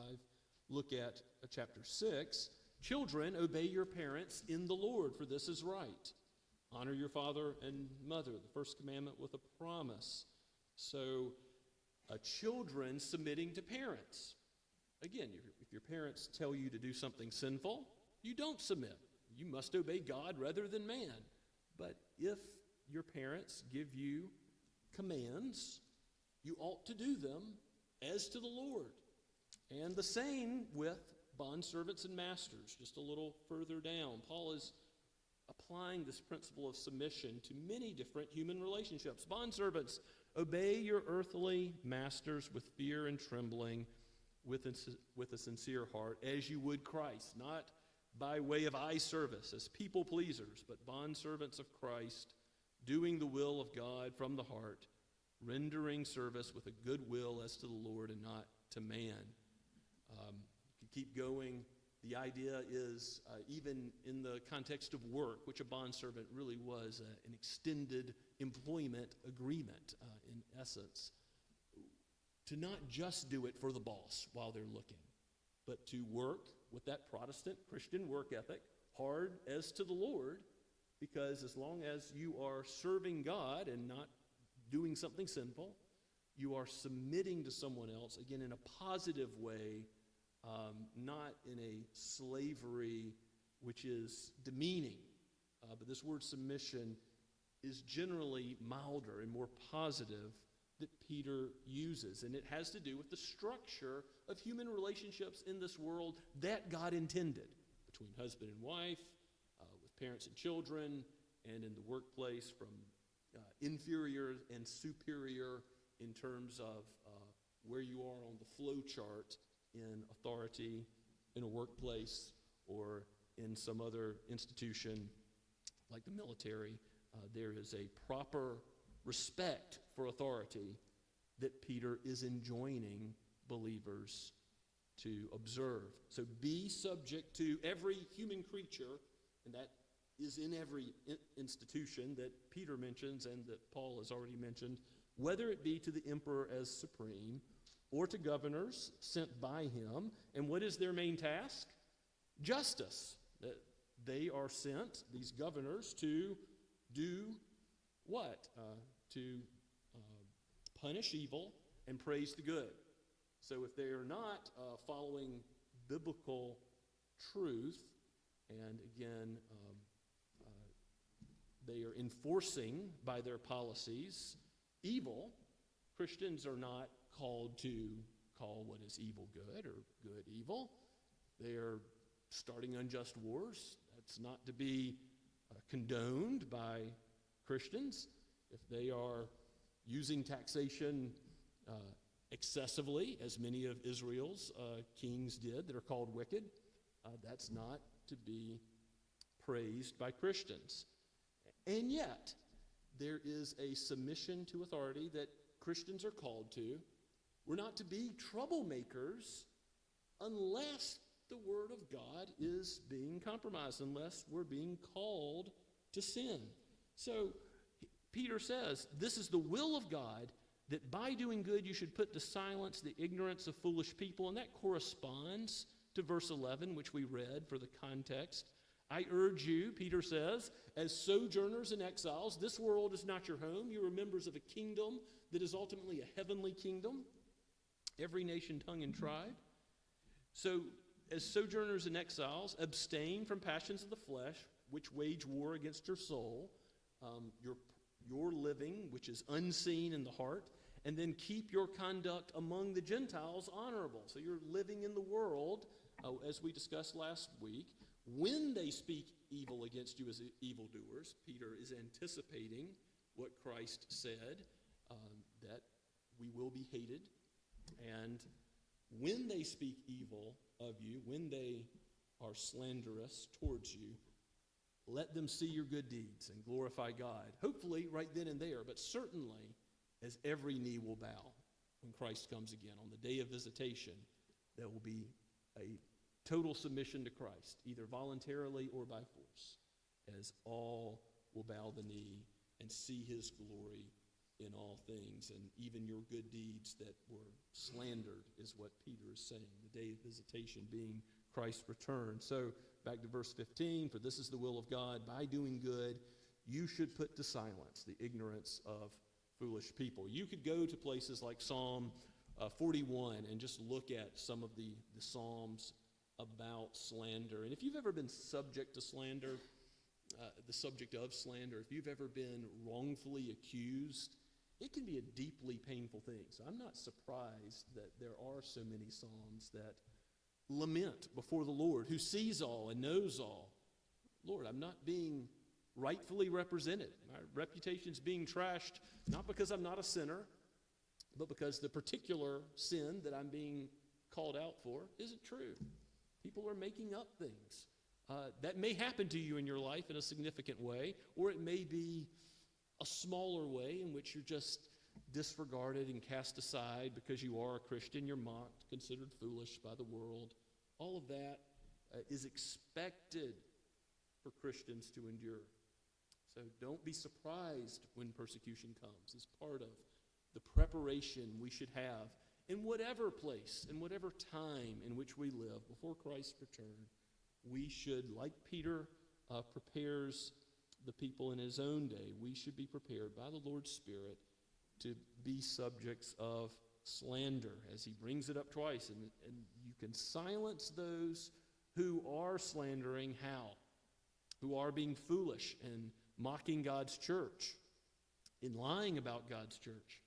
Look at chapter 6. Children, obey your parents in the Lord, for this is right. Honor your father and mother, the first commandment with a promise. So, children submitting to parents. Again, if your parents tell you to do something sinful, you don't submit. You must obey God rather than man. But if your parents give you commands, you ought to do them as to the Lord. And the same with bondservants and masters. Just a little further down, Paul is applying this principle of submission to many different human relationships. Bondservants, obey your earthly masters with fear and trembling, with a sincere heart, as you would Christ, not by way of eye service as people pleasers, but bondservants of Christ, doing the will of God from the heart, rendering service with a good will as to the Lord and not to man. You keep going. The idea is, even in the context of work, which a bondservant really was an extended employment agreement in essence, to not just do it for the boss while they're looking, but to work with that Protestant Christian work ethic, hard as to the Lord, because as long as you are serving God and not doing something sinful, you are submitting to someone else, again, in a positive way, not in a slavery which is demeaning. But this word submission is generally milder and more positive that Peter uses. And it has to do with the structure of human relationships in this world that God intended between husband and wife, with parents and children, and in the workplace from inferior and superior in terms of where you are on the flow chart in authority in a workplace or in some other institution like the military. There is a proper respect for authority that Peter is enjoining believers to observe. So be subject to every human creature, and that is in every institution that Peter mentions and that Paul has already mentioned, whether it be to the emperor as supreme or to governors sent by him. And what is their main task? Justice. They are sent, these governors, to do what? To punish evil and praise the good. So if they are not following biblical truth, and again, they are enforcing by their policies evil, Christians are not called to call what is evil good or good evil. They are starting unjust wars. That's not to be condoned by Christians. If they are using taxation excessively, as many of Israel's kings did that are called wicked, that's not to be praised by Christians. And yet, there is a submission to authority that Christians are called to. We're not to be troublemakers unless the Word of God is being compromised, unless we're being called to sin. So, Peter says, this is the will of God, that by doing good you should put to silence the ignorance of foolish people, and that corresponds to verse 11, which we read for the context I urge you, Peter says, as sojourners and exiles, this world is not your home. You are members of a kingdom that is ultimately a heavenly kingdom, every nation, tongue, and tribe. So, as sojourners and exiles, abstain from passions of the flesh, which wage war against your soul, your living, which is unseen in the heart, and then keep your conduct among the Gentiles honorable. So you're living in the world, as we discussed last week. When they speak evil against you as evildoers, Peter is anticipating what Christ said, that we will be hated. And when they speak evil of you, when they are slanderous towards you, let them see your good deeds and glorify God. Hopefully right then and there, but certainly as every knee will bow when Christ comes again. On the day of visitation, there will be a total submission to Christ, either voluntarily or by force, as all will bow the knee and see his glory in all things, and even your good deeds that were slandered is what Peter is saying, the day of visitation being Christ's return. So back to verse 15, for this is the will of God, by doing good, you should put to silence the ignorance of foolish people. You could go to places like Psalm 41 and just look at some of the Psalms about slander. And if you've ever been subject to slander, the subject of slander, if you've ever been wrongfully accused, it can be a deeply painful thing. So I'm not surprised that there are so many Psalms that lament before the Lord, who sees all and knows all. Lord, I'm not being rightfully represented. My reputation's being trashed, not because I'm not a sinner, but because the particular sin that I'm being called out for isn't true. People are making up things. That may happen to you in your life in a significant way, or it may be a smaller way in which you're just disregarded and cast aside because you are a Christian. You're mocked, considered foolish by the world. All of that is expected for Christians to endure. So don't be surprised when persecution comes. It's part of the preparation we should have in whatever place, in whatever time in which we live before Christ's return. We should, like Peter prepares the people in his own day, we should be prepared by the Lord's Spirit to be subjects of slander, as he brings it up twice. And you can silence those who are slandering. How? Who are being foolish and mocking God's church, in lying about God's church,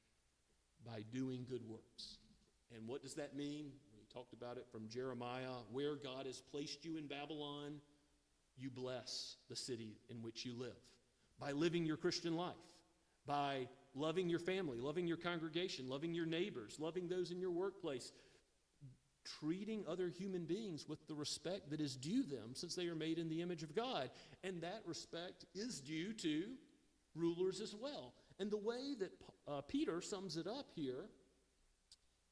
by doing good works. And what does that mean? We talked about it from Jeremiah. Where God has placed you in Babylon, you bless the city in which you live by living your Christian life, by loving your family, loving your congregation, loving your neighbors, loving those in your workplace, treating other human beings with the respect that is due them, since they are made in the image of God. And that respect is due to rulers as well. And the way that Peter sums it up here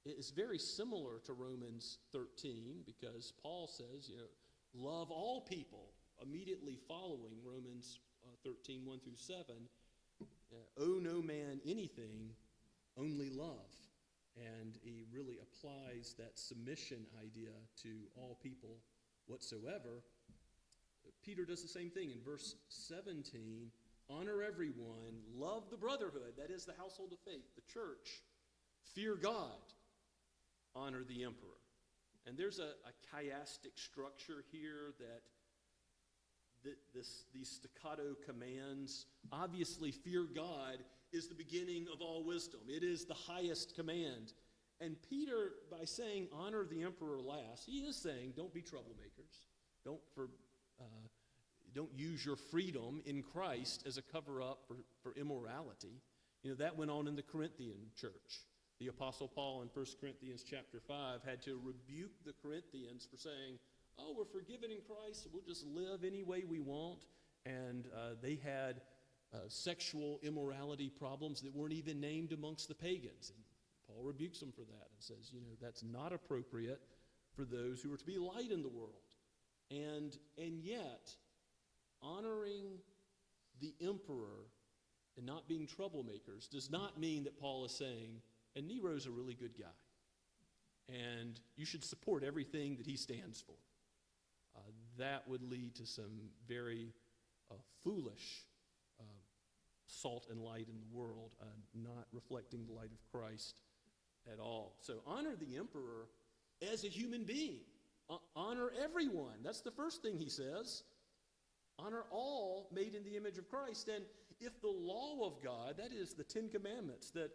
is very similar to Romans 13, because Paul says, love all people, immediately following Romans 13, 1 through 7. Owe no man anything, only love. And he really applies that submission idea to all people whatsoever. Peter does the same thing in verse 17. Honor everyone, love the brotherhood, that is the household of faith, the church. Fear God, honor the emperor. And there's a chiastic structure here that these staccato commands. Obviously, fear God is the beginning of all wisdom. It is the highest command. And Peter, by saying honor the emperor last, he is saying don't be troublemakers. Don't use your freedom in Christ as a cover-up for immorality. That went on in the Corinthian church. The Apostle Paul in 1 Corinthians chapter 5 had to rebuke the Corinthians for saying, oh, we're forgiven in Christ, so we'll just live any way we want. And they had sexual immorality problems that weren't even named amongst the pagans. And Paul rebukes them for that and says, that's not appropriate for those who are to be light in the world. And yet, honoring the emperor and not being troublemakers does not mean that Paul is saying, and Nero's a really good guy, and you should support everything that he stands for. that would lead to some very foolish salt and light in the world, not reflecting the light of Christ at all. So honor the emperor as a human being. Honor everyone. That's the first thing he says. Honor all made in the image of Christ. And if the law of God, that is the Ten Commandments that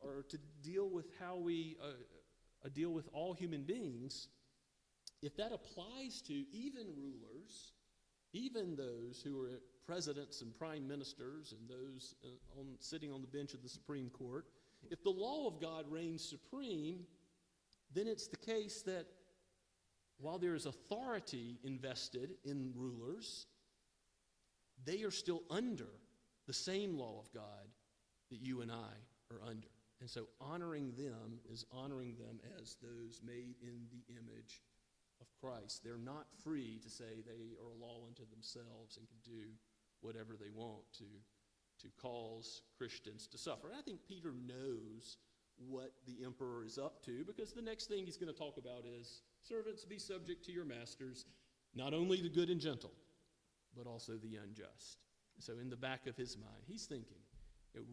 are to deal with how we deal with all human beings, if that applies to even rulers, even those who are presidents and prime ministers and those sitting on the bench of the Supreme Court, if the law of God reigns supreme, then it's the case that while there is authority invested in rulers, they are still under the same law of God that you and I are under. And so honoring them is honoring them as those made in the image of Christ. They're not free to say they are a law unto themselves and can do whatever they want to cause Christians to suffer. And I think Peter knows what the emperor is up to, because the next thing he's going to talk about is, servants, be subject to your masters, not only the good and gentle, but also the unjust. So in the back of his mind, he's thinking,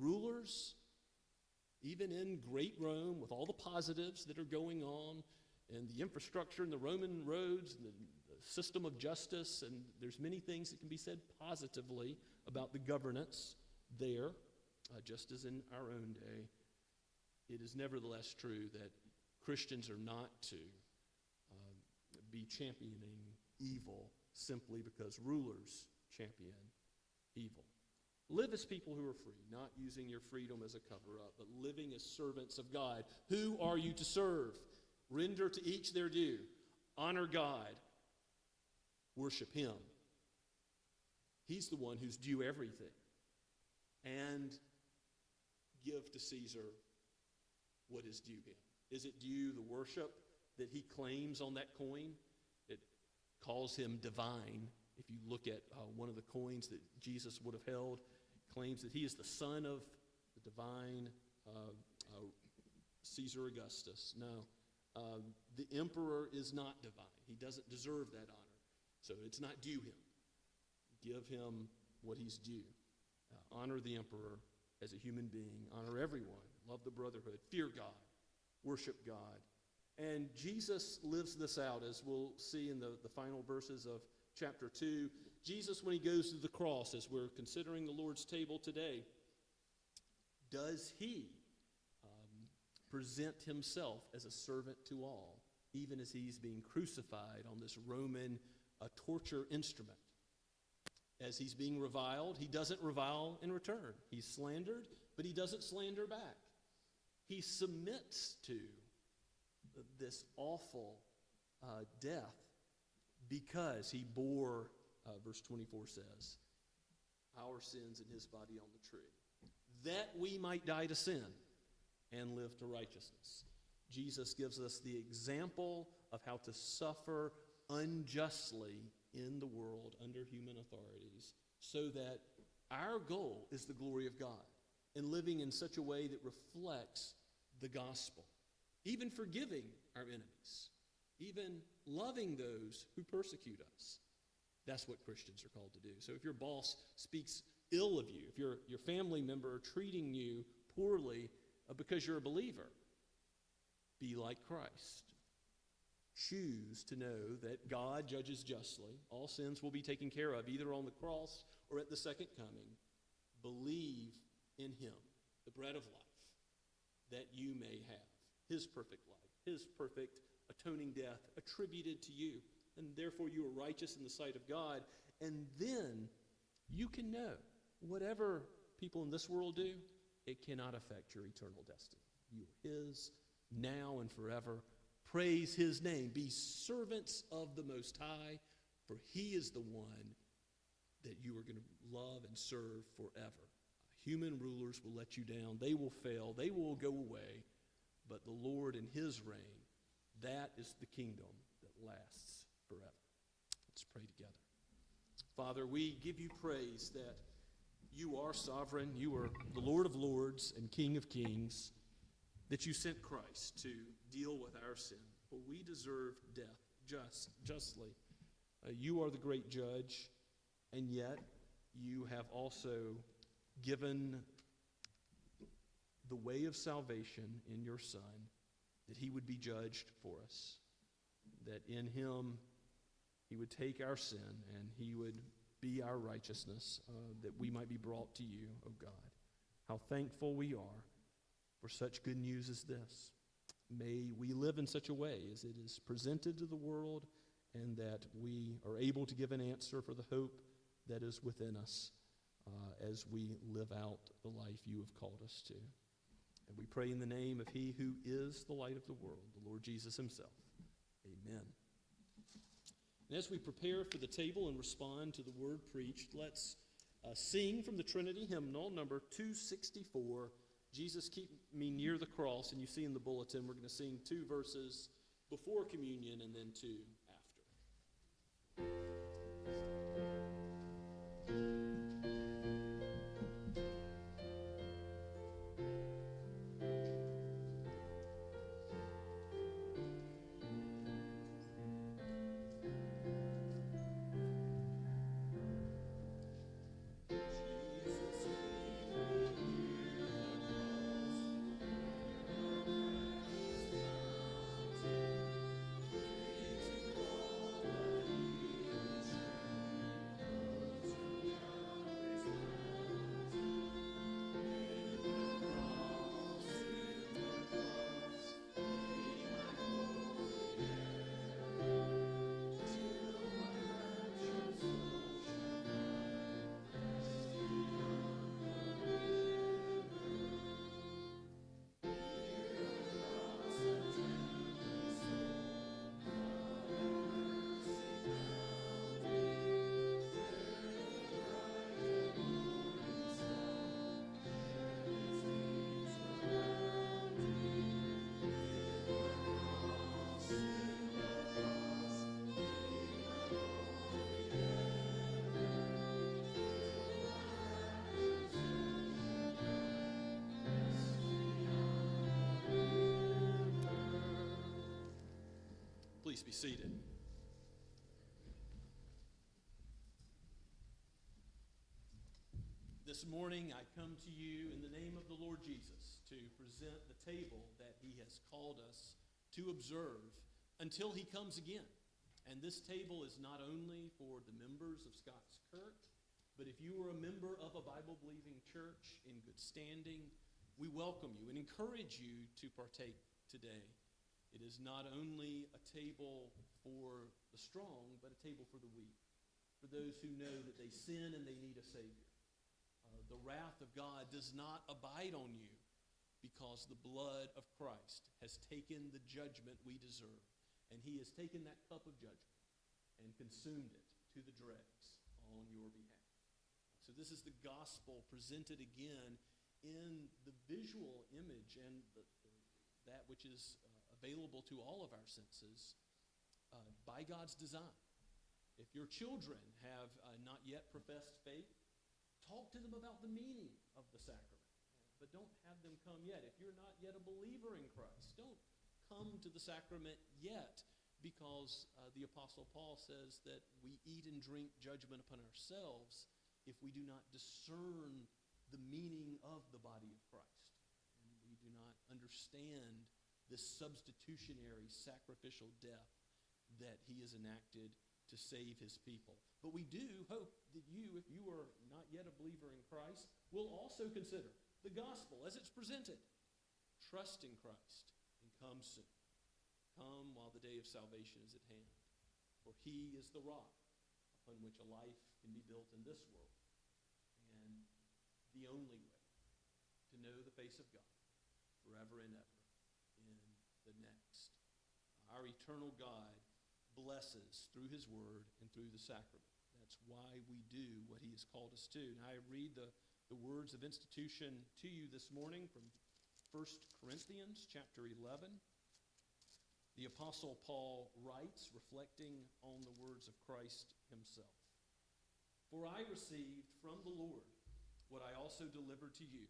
rulers, even in great Rome, with all the positives that are going on, and the infrastructure and the Roman roads and the system of justice, and there's many things that can be said positively about the governance there, just as in our own day. It is nevertheless true that Christians are not to be championing evil simply because rulers champion evil. Live as people who are free, not using your freedom as a cover-up, but living as servants of God. Who are you to serve? Render to each their due. Honor God. Worship Him. He's the one who's due everything. And give to Caesar what is due him. Is it due the worship that he claims on that coin? It calls him divine. If you look at one of the coins that Jesus would have held, it claims that he is the son of the divine Caesar Augustus. No, the emperor is not divine. He doesn't deserve that honor. So it's not due him. Give him what he's due. Honor the emperor as a human being. Honor everyone. Love the brotherhood. Fear God. Worship God. And Jesus lives this out, as we'll see in the final verses of chapter 2. Jesus, when he goes to the cross, as we're considering the Lord's table today, does he present himself as a servant to all, even as he's being crucified on this Roman torture instrument? As he's being reviled, he doesn't revile in return. He's slandered, but he doesn't slander back. He submits to this awful death because he bore, verse 24 says, our sins in his body on the tree, that we might die to sin and live to righteousness. Jesus gives us the example of how to suffer unjustly in the world under human authorities, so that our goal is the glory of God and living in such a way that reflects the gospel, even forgiving our enemies, even loving those who persecute us. That's what Christians are called to do. So if your boss speaks ill of you, if your family member are treating you poorly because you're a believer, be like Christ. Choose to know that God judges justly. All sins will be taken care of, either on the cross or at the second coming. Believe in him, the bread of life, that you may have his perfect life, his perfect atoning death attributed to you. And therefore you are righteous in the sight of God. And then you can know whatever people in this world do, it cannot affect your eternal destiny. You are his now and forever. Praise his name. Be servants of the Most High, for he is the one that you are going to love and serve forever. Human rulers will let you down. They will fail. They will go away. But the Lord in his reign, that is the kingdom that lasts forever. Let's pray together. Father, we give you praise that you are sovereign. You are the Lord of lords and King of kings, that you sent Christ to deal with our sin. For we deserve death justly. You are the great judge, and yet you have also given the way of salvation in your Son, that he would be judged for us, that in him he would take our sin and he would be our righteousness, that we might be brought to you, O God. How thankful we are for such good news as this. May we live in such a way as it is presented to the world, and that we are able to give an answer for the hope that is within us as we live out the life you have called us to. And we pray in the name of he who is the light of the world, the Lord Jesus himself. Amen. And as we prepare for the table and respond to the word preached, let's sing from the Trinity hymnal, number 264, Jesus Keep Me Near the Cross. And you see in the bulletin, we're going to sing 2 verses before communion and then 2 after. Please be seated. This morning I come to you in the name of the Lord Jesus to present the table that he has called us to observe until he comes again. And this table is not only for the members of Scots Kirk, but if you are a member of a Bible-believing church in good standing, we welcome you and encourage you to partake today. It is not only a table for the strong, but a table for the weak, for those who know that they sin and they need a Savior. The wrath of God does not abide on you because the blood of Christ has taken the judgment we deserve, and he has taken that cup of judgment and consumed it to the dregs on your behalf. So this is the gospel presented again in the visual image and that which is available to all of our senses by God's design. If your children have not yet professed faith, talk to them about the meaning of the sacrament, but don't have them come yet. If you're not yet a believer in Christ, don't come to the sacrament yet, because the Apostle Paul says that we eat and drink judgment upon ourselves if we do not discern the meaning of the body of Christ, and we do not understand this substitutionary sacrificial death that he has enacted to save his people. But we do hope that you, if you are not yet a believer in Christ, will also consider the gospel as it's presented. Trust in Christ and come soon. Come while the day of salvation is at hand. For he is the rock upon which a life can be built in this world, and the only way to know the face of God forever and ever in the next. Our eternal God blesses through his word and through the sacrament. That's why we do what he has called us to. Now I read the words of institution to you this morning from 1 Corinthians chapter 11. The Apostle Paul writes, reflecting on the words of Christ himself. For I received from the Lord what I also delivered to you,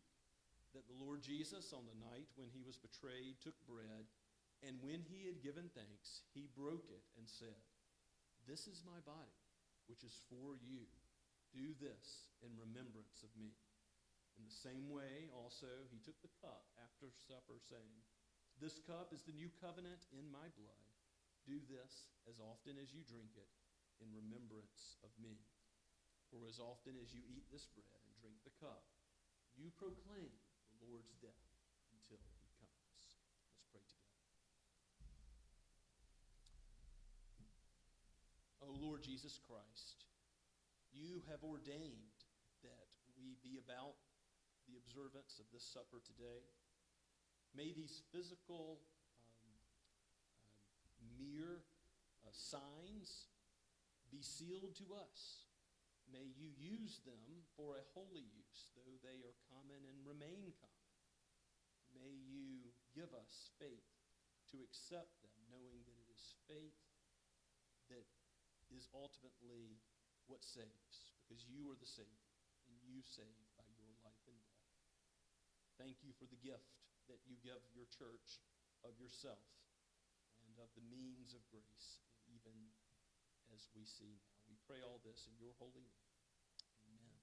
that the Lord Jesus, on the night when he was betrayed, took bread, and when he had given thanks, he broke it and said, "This is my body, which is for you. Do this in remembrance of me." In the same way, also, he took the cup after supper, saying, "This cup is the new covenant in my blood. Do this as often as you drink it in remembrance of me. For as often as you eat this bread and drink the cup, you proclaim the Lord's death until he comes." Let's pray together. O Lord Jesus Christ, you have ordained that we be about the observance of this supper today. May these physical mere signs be sealed to us. May you use them for a holy use, though they are common and remain common. May you give us faith to accept them, knowing that it is faith that is ultimately what saves, because you are the Savior, and you save by your life and death. Thank you for the gift that you give your church of yourself and of the means of grace, even as we see now. We pray all this in your holy name. Amen.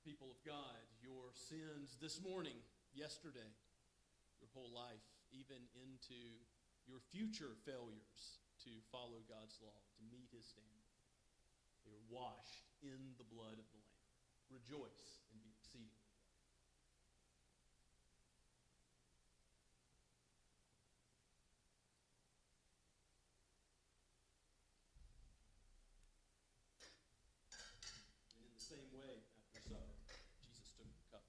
People of God, your sins this morning, yesterday, your whole life, even into your future failures to follow God's law, to meet his standard, they are washed in the blood of the Lamb. Rejoice and be exceedingly glad. And in the same way, after supper, Jesus took the cup.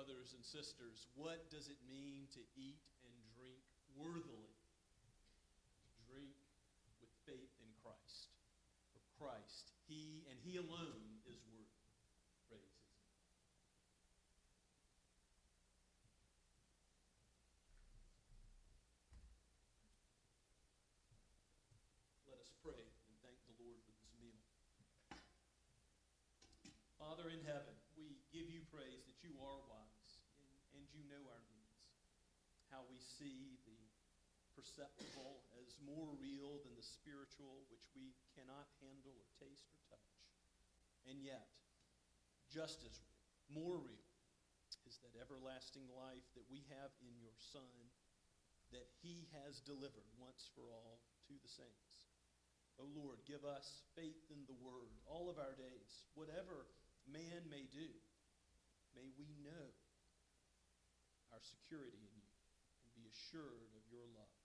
brothers and sisters, what does it mean to eat and drink worthily? Drink with faith in Christ. For Christ, He and He alone is worthy. Praise His name. Let us pray and thank the Lord for this meal. Father in heaven, we give you praise that you are wise and you know our needs. How we see the perceptible as more real than the spiritual, which we cannot handle or taste or touch. And yet, just as real, more real, is that everlasting life that we have in your Son, that He has delivered once for all to the saints. O Lord, give us faith in the Word all of our days. Whatever man may do, may we know our security in you and be assured of your love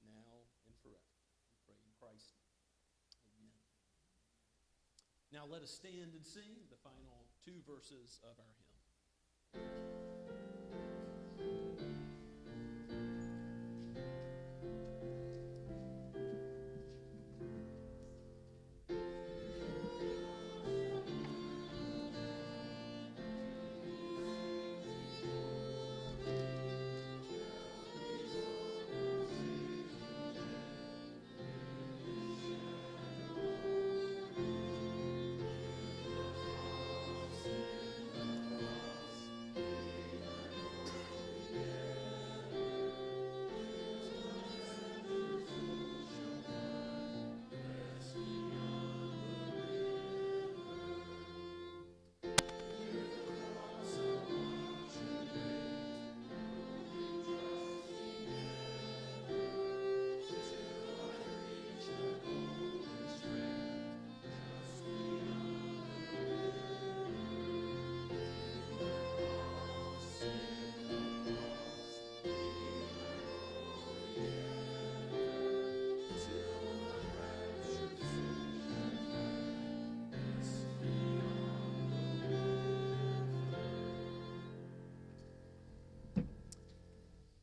now and forever. We pray in Christ's name. Amen. Now let us stand and sing the final two verses of our hymn.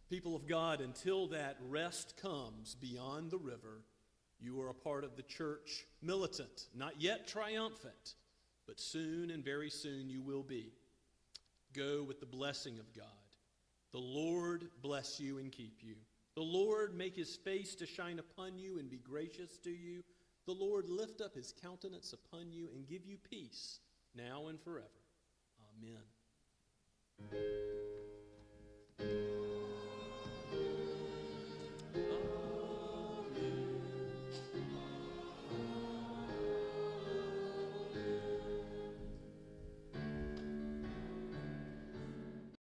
People of God, until that rest comes beyond the river, you are a part of the church militant, not yet triumphant, but soon and very soon you will be. Go with the blessing of God. The Lord bless you and keep you. The Lord make his face to shine upon you and be gracious to you. The Lord lift up his countenance upon you and give you peace, now and forever. Amen.